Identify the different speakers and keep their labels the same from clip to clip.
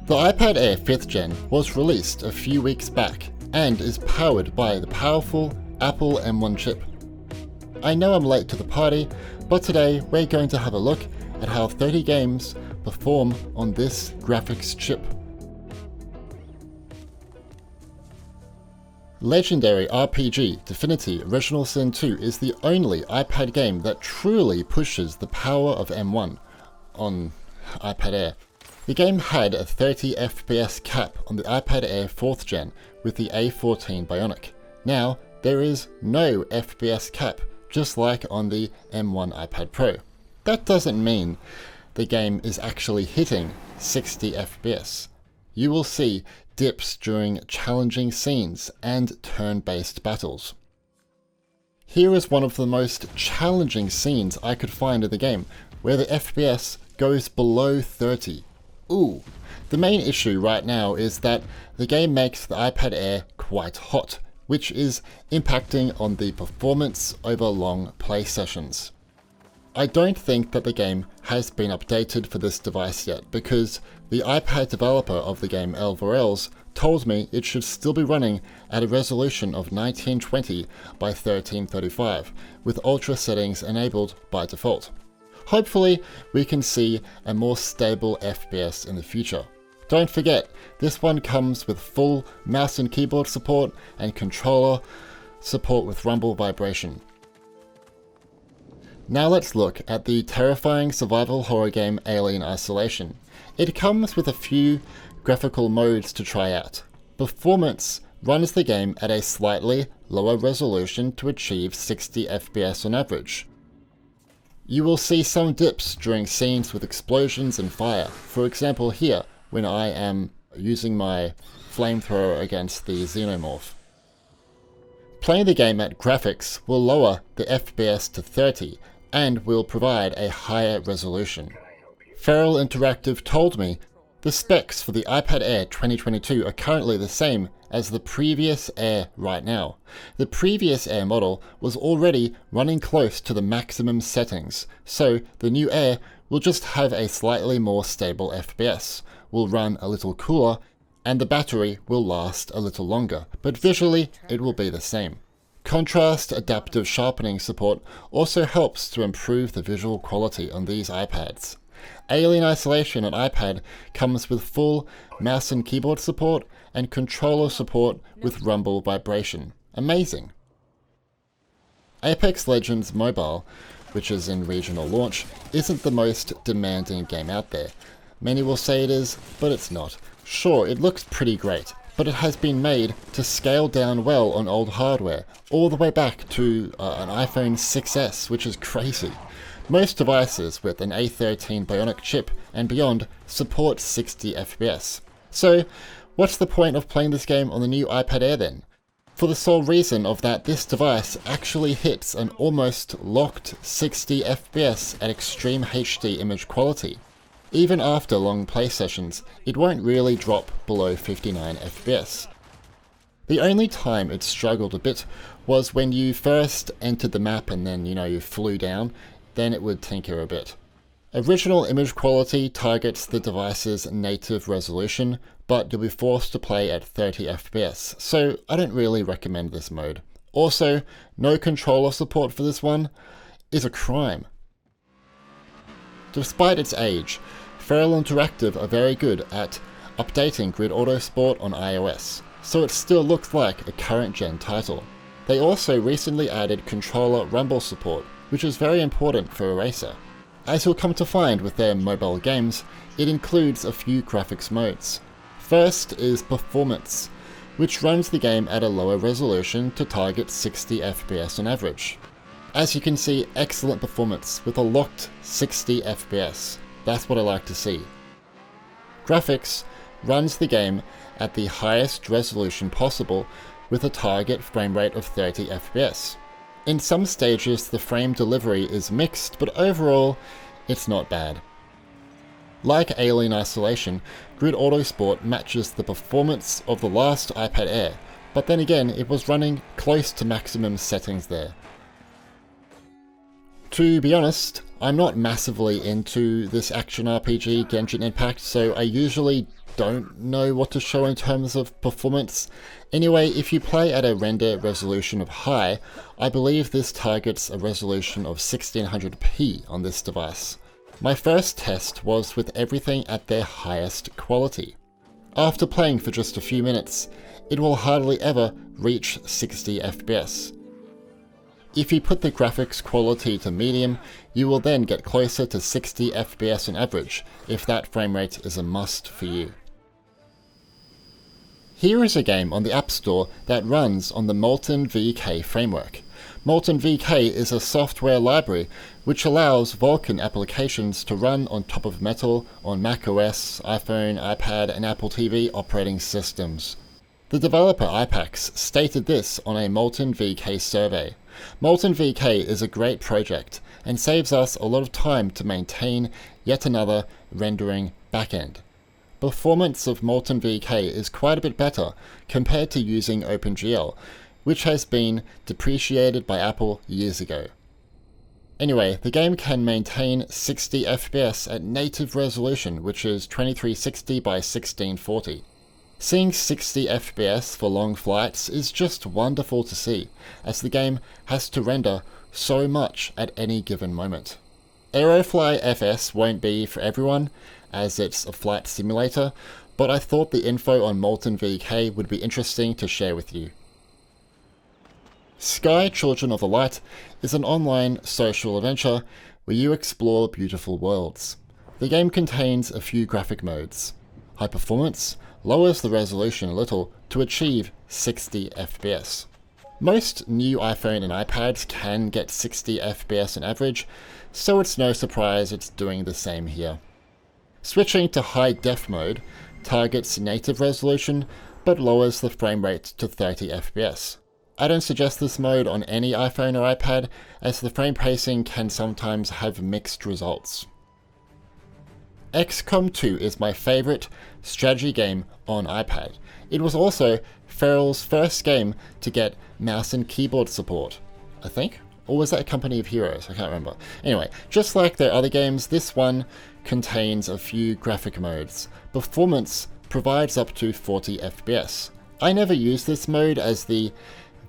Speaker 1: The iPad Air 5th Gen was released a few weeks back and is powered by the powerful Apple M1 chip. I know I'm late to the party, but today we're going to have a look at how 30 games perform on this graphics chip. Legendary RPG Divinity Original Sin 2 is the only iPad game that truly pushes the power of M1 on iPad Air. The game had a 30 FPS cap on the iPad Air 4th Gen with the A14 Bionic. Now, there is no FPS cap, just like on the M1 iPad Pro. That doesn't mean the game is actually hitting 60 FPS. You will see dips during challenging scenes and turn-based battles. Here is one of the most challenging scenes I could find in the game, where the FPS goes below 30. Ooh. The main issue right now is that the game makes the iPad Air quite hot, which is impacting on the performance over long play sessions. I don't think that the game has been updated for this device yet, because the iPad developer of the game, Elvorels, told me it should still be running at a resolution of 1920 by 1335, with ultra settings enabled by default. Hopefully, we can see a more stable FPS in the future. Don't forget, this one comes with full mouse and keyboard support and controller support with rumble vibration. Now let's look at the terrifying survival horror game Alien Isolation. It comes with a few graphical modes to try out. Performance runs the game at a slightly lower resolution to achieve 60 FPS on average. You will see some dips during scenes with explosions and fire, for example here, when I am using my flamethrower against the xenomorph. Playing the game at graphics will lower the FPS to 30, and will provide a higher resolution. Feral Interactive told me the specs for the iPad Air 2022 are currently the same as the previous Air right now. The previous Air model was already running close to the maximum settings, so the new Air will just have a slightly more stable FPS, will run a little cooler, and the battery will last a little longer, but visually it will be the same. Contrast adaptive sharpening support also helps to improve the visual quality on these iPads. Alien Isolation on iPad comes with full mouse and keyboard support and controller support with rumble vibration. Amazing! Apex Legends Mobile, which is in regional launch, isn't the most demanding game out there. Many will say it is, but it's not. Sure, it looks pretty great, but it has been made to scale down well on old hardware, all the way back to an iPhone 6S, which is crazy. Most devices with an A13 Bionic chip and beyond support 60 FPS. So, what's the point of playing this game on the new iPad Air then? For the sole reason of that this device actually hits an almost locked 60 FPS at extreme HD image quality. Even after long play sessions, it won't really drop below 59 FPS. The only time it struggled a bit was when you first entered the map and then, you flew down, then it would tinker a bit. Original image quality targets the device's native resolution, but you'll be forced to play at 30 FPS, so I don't really recommend this mode. Also, no controller support for this one is a crime. Despite its age, Feral Interactive are very good at updating Grid Autosport on iOS, so it still looks like a current-gen title. They also recently added controller rumble support, which is very important for a racer. As you'll come to find with their mobile games, it includes a few graphics modes. First is Performance, which runs the game at a lower resolution to target 60 FPS on average. As you can see, excellent performance with a locked 60 FPS. That's what I like to see. Graphics runs the game at the highest resolution possible with a target frame rate of 30 FPS. In some stages the frame delivery is mixed, but overall it's not bad. Like Alien Isolation, Grid Autosport matches the performance of the last iPad Air, but then again it was running close to maximum settings there. To be honest, I'm not massively into this action RPG Genshin Impact, so I usually don't know what to show in terms of performance. Anyway, if you play at a render resolution of high, I believe this targets a resolution of 1600p on this device. My first test was with everything at their highest quality. After playing for just a few minutes, it will hardly ever reach 60 FPS. If you put the graphics quality to medium, you will then get closer to 60 FPS on average, if that frame rate is a must for you. Here is a game on the App Store that runs on the Molten VK framework. Molten VK is a software library which allows Vulkan applications to run on top of Metal on macOS, iPhone, iPad, and Apple TV operating systems. The developer IPAX stated this on a Molten VK survey. Molten VK is a great project and saves us a lot of time to maintain yet another rendering backend. Performance of Molten VK is quite a bit better compared to using OpenGL, which has been depreciated by Apple years ago. Anyway, the game can maintain 60 FPS at native resolution, which is 2360 by 1640. Seeing 60 FPS for long flights is just wonderful to see, as the game has to render so much at any given moment. Aerofly FS won't be for everyone, as it's a flight simulator, but I thought the info on Molten VK would be interesting to share with you. Sky Children of the Light is an online social adventure where you explore beautiful worlds. The game contains a few graphic modes. High performance lowers the resolution a little to achieve 60 FPS. Most new iPhone and iPads can get 60 FPS on average, so it's no surprise it's doing the same here. Switching to high def mode targets native resolution but lowers the frame rate to 30 FPS. I don't suggest this mode on any iPhone or iPad, as the frame pacing can sometimes have mixed results. XCOM 2 is my favourite strategy game on iPad. It was also Feral's first game to get mouse and keyboard support, I think? Or was that a Company of Heroes? I can't remember. Anyway, just like their other games, this one contains a few graphic modes. Performance provides up to 40 FPS. I never use this mode as the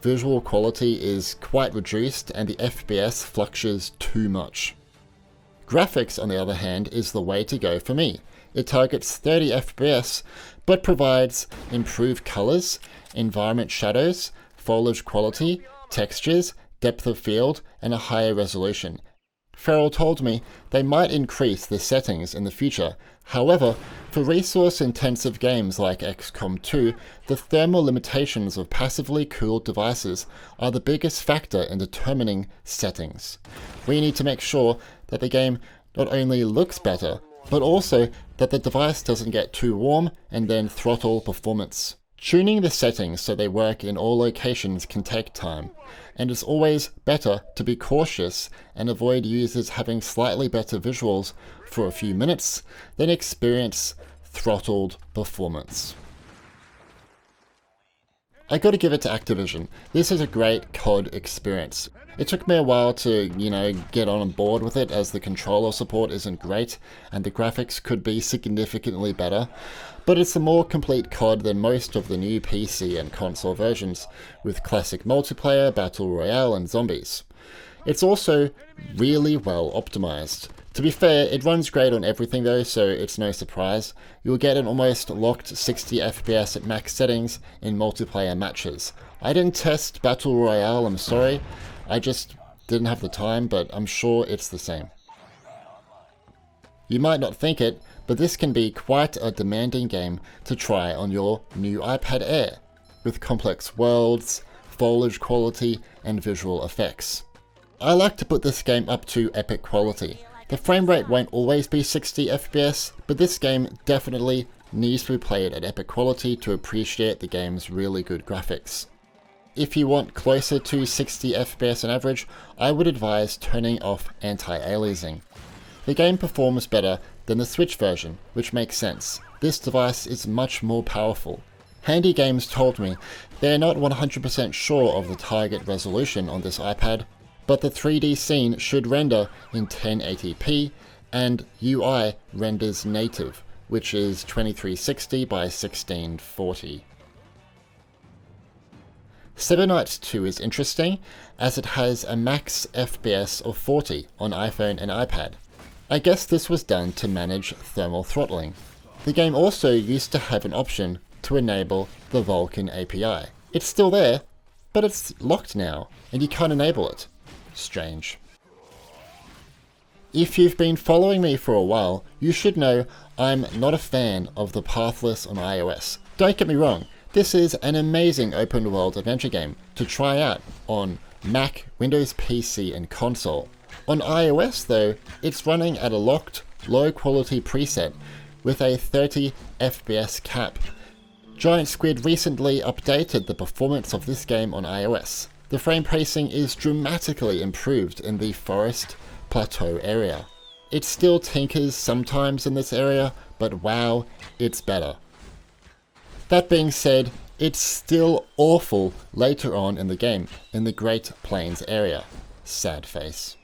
Speaker 1: visual quality is quite reduced and the FPS fluctuates too much. Graphics, on the other hand, is the way to go for me. It targets 30 FPS, but provides improved colors, environment shadows, foliage quality, textures, depth of field, and a higher resolution. Feral told me they might increase the settings in the future. However, for resource-intensive games like XCOM 2, the thermal limitations of passively cooled devices are the biggest factor in determining settings. We need to make sure that the game not only looks better, but also that the device doesn't get too warm and then throttle performance. Tuning the settings so they work in all locations can take time, and it's always better to be cautious and avoid users having slightly better visuals for a few minutes than experience throttled performance. I gotta give it to Activision. This is a great COD experience. It took me a while to, get on board with it, as the controller support isn't great and the graphics could be significantly better, but it's a more complete COD than most of the new PC and console versions, with classic multiplayer, battle royale, and zombies. It's also really well optimized. To be fair, it runs great on everything though, so it's no surprise. You'll get an almost locked 60 FPS at max settings in multiplayer matches. I didn't test Battle Royale, I'm sorry. I just didn't have the time, but I'm sure it's the same. You might not think it, but this can be quite a demanding game to try on your new iPad Air, with complex worlds, foliage quality, and visual effects. I like to put this game up to epic quality. The frame rate won't always be 60 FPS, but this game definitely needs to be played at epic quality to appreciate the game's really good graphics. If you want closer to 60 FPS on average, I would advise turning off anti-aliasing. The game performs better than the Switch version, which makes sense. This device is much more powerful. Handy Games told me they are not 100% sure of the target resolution on this iPad, but the 3D scene should render in 1080p and UI renders native, which is 2360 by 1640. Seven Knights 2 is interesting, as it has a max FPS of 40 on iPhone and iPad. I guess this was done to manage thermal throttling. The game also used to have an option to enable the Vulkan API. It's still there, but it's locked now, and you can't enable it. Strange. If you've been following me for a while, you should know I'm not a fan of the Pathless on iOS. Don't get me wrong, this is an amazing open world adventure game to try out on Mac, Windows PC and console. On iOS though, it's running at a locked, low quality preset with a 30 FPS cap. Giant Squid recently updated the performance of this game on iOS. The frame pacing is dramatically improved in the forest plateau area. It still tinkers sometimes in this area, but wow, it's better. That being said, it's still awful later on in the game, in the Great Plains area. Sad face.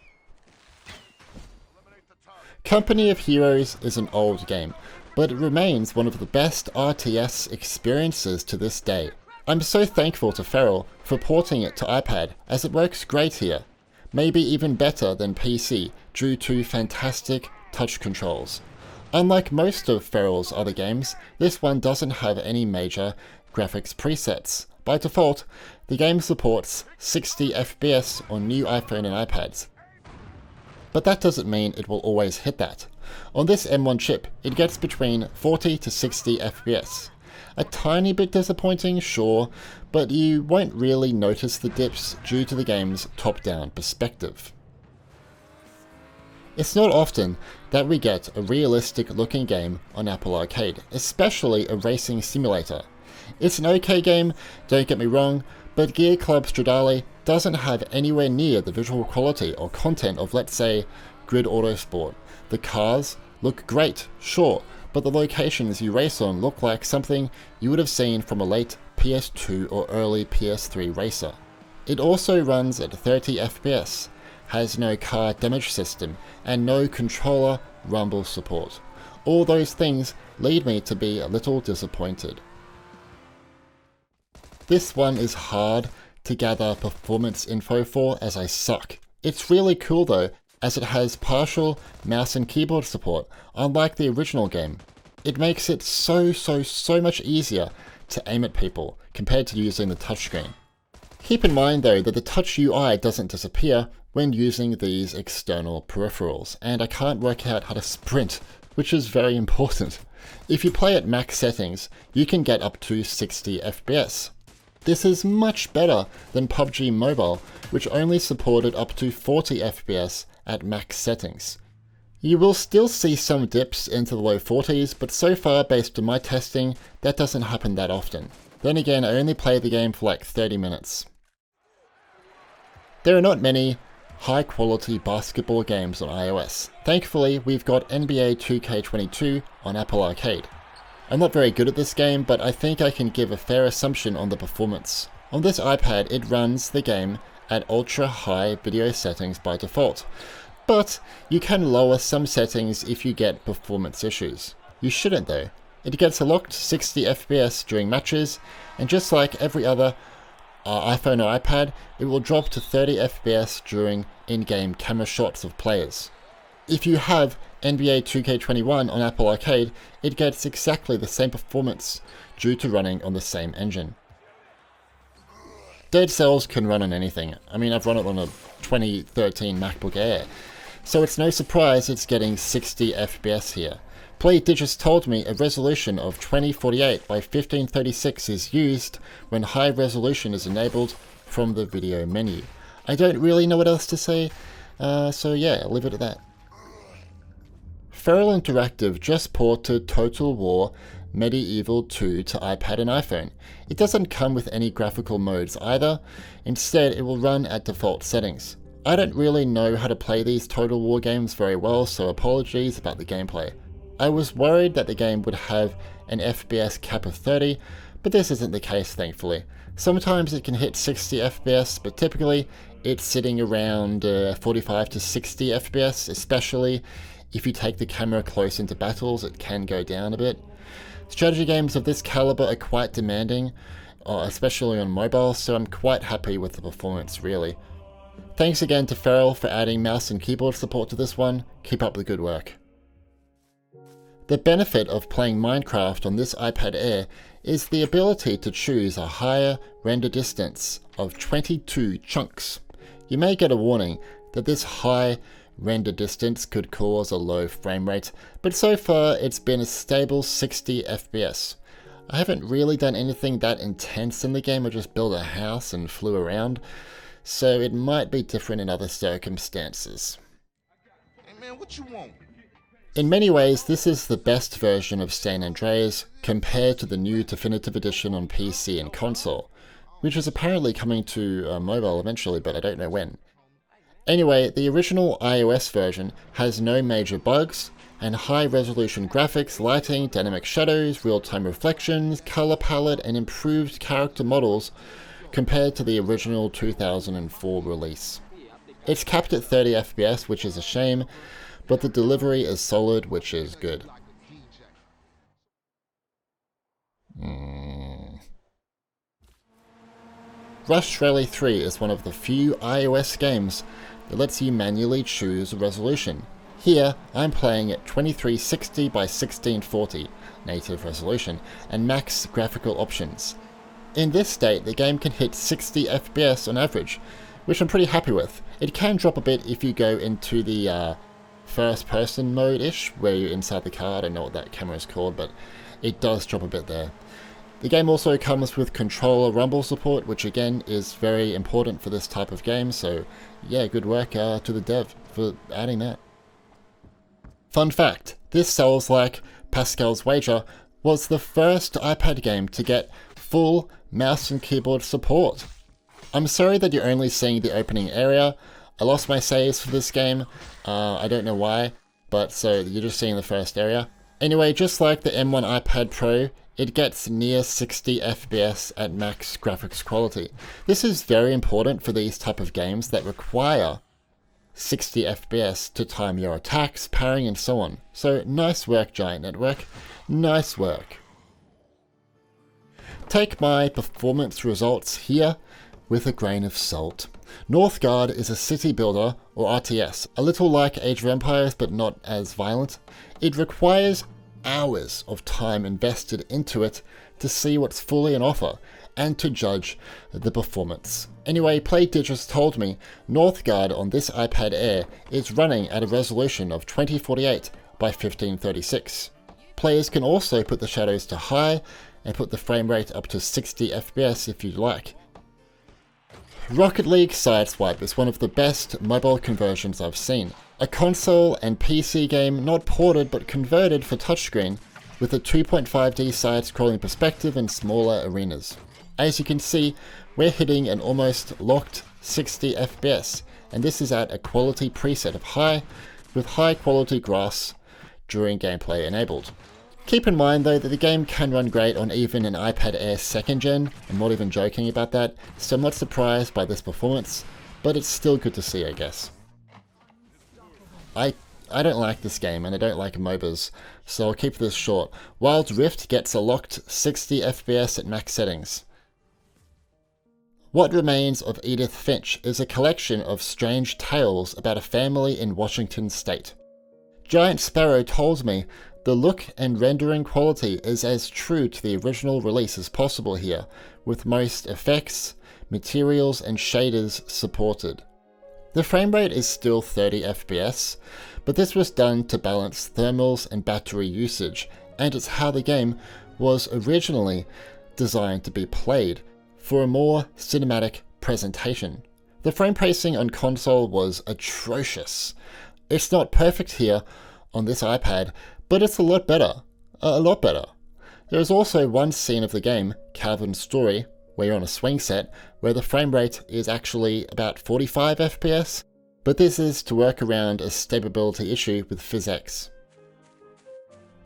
Speaker 1: Company of Heroes is an old game, but it remains one of the best RTS experiences to this day. I'm so thankful to Feral for porting it to iPad, as it works great here. Maybe even better than PC, due to fantastic touch controls. Unlike most of Feral's other games, this one doesn't have any major graphics presets. By default, the game supports 60 FPS on new iPhone and iPads. But that doesn't mean it will always hit that. On this M1 chip, it gets between 40 to 60 FPS. A tiny bit disappointing, sure, but you won't really notice the dips due to the game's top-down perspective. It's not often that we get a realistic looking game on Apple Arcade, especially a racing simulator. It's an okay game, don't get me wrong, but Gear.Club Stradale doesn't have anywhere near the visual quality or content of, let's say, Grid Autosport. The cars look great, sure, but the locations you race on look like something you would have seen from a late PS2 or early PS3 racer. It also runs at 30 FPS, has no car damage system, and no controller rumble support. All those things lead me to be a little disappointed. This one is hard to gather performance info for, as I suck. It's really cool though, as it has partial mouse and keyboard support, unlike the original game. It makes it so much easier to aim at people, compared to using the touchscreen. Keep in mind though that the touch UI doesn't disappear when using these external peripherals, and I can't work out how to sprint, which is very important. If you play at max settings, you can get up to 60 FPS. This is much better than PUBG Mobile, which only supported up to 40 FPS at max settings. You will still see some dips into the low 40s, but so far based on my testing, that doesn't happen that often. Then again, I only played the game for like 30 minutes. There are not many high quality basketball games on iOS. Thankfully, we've got NBA 2K22 on Apple Arcade. I'm not very good at this game, but I think I can give a fair assumption on the performance. On this iPad, it runs the game at ultra high video settings by default, but you can lower some settings if you get performance issues. You shouldn't though. It gets a locked 60 FPS during matches, and just like every other iPhone or iPad, it will drop to 30 FPS during in-game camera shots of players. If you have NBA 2K21 on Apple Arcade, it gets exactly the same performance due to running on the same engine. Dead Cells can run on anything. I mean, I've run it on a 2013 MacBook Air, so it's no surprise it's getting 60 FPS here. PlayDigits told me a resolution of 2048 by 1536 is used when high resolution is enabled from the video menu. I don't really know what else to say, so yeah, I'll leave it at that. Feral Interactive just ported Total War Medieval 2 to iPad and iPhone. It doesn't come with any graphical modes either, instead it will run at default settings. I don't really know how to play these Total War games very well, so apologies about the gameplay. I was worried that the game would have an FPS cap of 30, but this isn't the case thankfully. Sometimes it can hit 60 FPS, but typically it's sitting around 45 to 60 FPS, especially if you take the camera close into battles, it can go down a bit. Strategy games of this caliber are quite demanding, especially on mobile, so I'm quite happy with the performance, really. Thanks again to Feral for adding mouse and keyboard support to this one. Keep up the good work. The benefit of playing Minecraft on this iPad Air is the ability to choose a higher render distance of 22 chunks. You may get a warning that this high render distance could cause a low frame rate, but so far it's been a stable 60 FPS. I haven't really done anything that intense in the game, I just built a house and flew around, so it might be different in other circumstances.
Speaker 2: Hey man, what you want?
Speaker 1: In many ways, this is the best version of San Andreas compared to the new Definitive Edition on PC and console, which is apparently coming to mobile eventually, but I don't know when. Anyway, the original iOS version has no major bugs, and high-resolution graphics, lighting, dynamic shadows, real-time reflections, color palette, and improved character models compared to the original 2004 release. It's capped at 30 FPS, which is a shame, but the delivery is solid, which is good. Rush Rally 3 is one of the few iOS games that lets you manually choose a resolution. Here, I'm playing at 2360 by 1640 native resolution and max graphical options. In this state, the game can hit 60 FPS on average, which I'm pretty happy with. It can drop a bit if you go into the first-person mode-ish, where you're inside the car. I don't know what that camera is called, but it does drop a bit there. The game also comes with controller rumble support, which again is very important for this type of game, so yeah, good work to the dev for adding that. Fun fact, this Souls-like Pascal's Wager was the first iPad game to get full mouse and keyboard support. I'm sorry that you're only seeing the opening area. I lost my saves for this game, I don't know why, but so you're just seeing the first area. Anyway, just like the M1 iPad Pro, it gets near 60 FPS at max graphics quality. This is very important for these type of games that require 60 FPS to time your attacks, parrying and so on. So nice work, Giant Network, nice work. Take my performance results here with a grain of salt. Northgard is a city builder, or RTS, a little like Age of Empires but not as violent. It requires hours of time invested into it to see what's fully on offer and to judge the performance. Anyway, PlayDigits told me Northgard on this iPad Air is running at a resolution of 2048 by 1536. Players can also put the shadows to high and put the frame rate up to 60 FPS if you'd like. Rocket League Sideswipe is one of the best mobile conversions I've seen. A console and PC game not ported but converted for touchscreen with a 2.5D side-scrolling perspective and smaller arenas. As you can see, we're hitting an almost locked 60 FPS, and this is at a quality preset of high, with high quality grass during gameplay enabled. Keep in mind though that the game can run great on even an iPad Air 2nd gen, I'm not even joking about that, so I'm not surprised by this performance, but it's still good to see, I guess. I don't like this game and I don't like MOBAs, so I'll keep this short. Wild Rift gets a locked 60 FPS at max settings. What Remains of Edith Finch is a collection of strange tales about a family in Washington state. Giant Sparrow told me the look and rendering quality is as true to the original release as possible here, with most effects, materials and shaders supported. The frame rate is still 30 FPS, but this was done to balance thermals and battery usage, and it's how the game was originally designed to be played, for a more cinematic presentation. The frame pacing on console was atrocious. It's not perfect here on this iPad, but it's a lot better. A lot better. There is also one scene of the game, Calvin's Story, where you're on a swing set, where the frame rate is actually about 45 FPS, but this is to work around a stability issue with PhysX.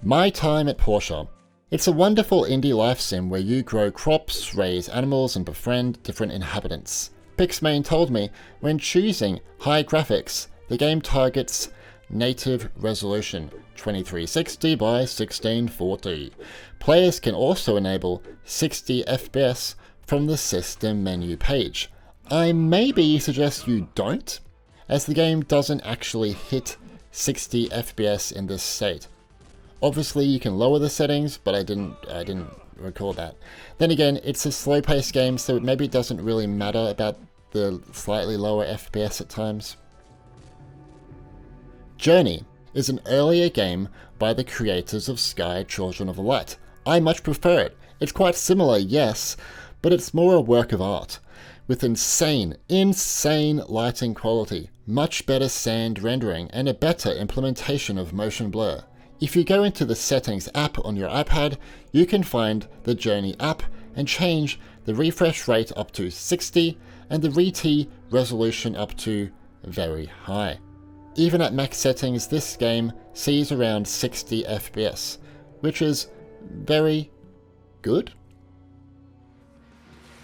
Speaker 1: My Time at Portia. It's a wonderful indie life sim where you grow crops, raise animals and befriend different inhabitants. Pixmane told me when choosing high graphics, the game targets native resolution 2360 by 1640. Players can also enable 60 FPS from the system menu page. I maybe suggest you don't, as the game doesn't actually hit 60 FPS in this state. Obviously you can lower the settings, but I didn't record that. Then again, it's a slow-paced game, so maybe it doesn't really matter about the slightly lower FPS at times. Journey is an earlier game by the creators of Sky Children of the Light. I much prefer it. It's quite similar, yes, but it's more a work of art, with insane lighting quality, much better sand rendering, and a better implementation of motion blur. If you go into the Settings app on your iPad, you can find the Journey app and change the refresh rate up to 60 and the RT resolution up to very high. Even at max settings, this game sees around 60 FPS, which is very good.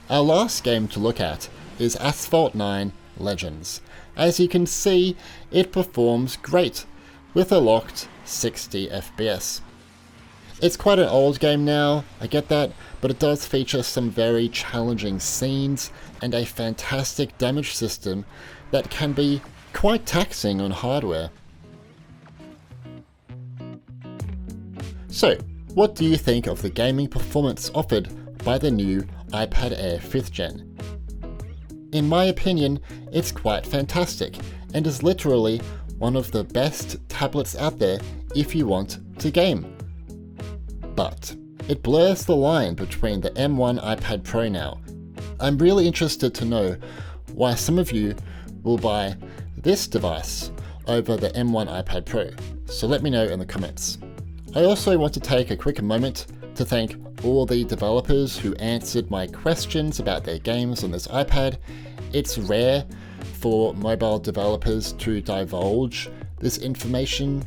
Speaker 1: Our last game to look at is Asphalt 9 Legends. As you can see, it performs great, with a locked 60 FPS. It's quite an old game now, I get that, but it does feature some very challenging scenes and a fantastic damage system that can be quite taxing on hardware. So, what do you think of the gaming performance offered by the new iPad Air 5th Gen? In my opinion, it's quite fantastic, and is literally one of the best tablets out there if you want to game. But it blurs the line between the M1 iPad Pro now. I'm really interested to know why some of you will buy this device over the M1 iPad Pro, so let me know in the comments. I also want to take a quick moment to thank all the developers who answered my questions about their games on this iPad. It's rare for mobile developers to divulge this information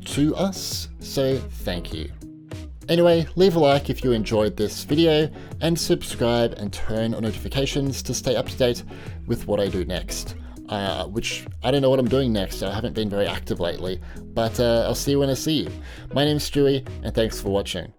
Speaker 1: to us, so thank you. Anyway, leave a like if you enjoyed this video, and subscribe and turn on notifications to stay up to date with what I do next. Which, I don't know what I'm doing next, I haven't been very active lately, but I'll see you when I see you. My name's Stewie, and thanks for watching.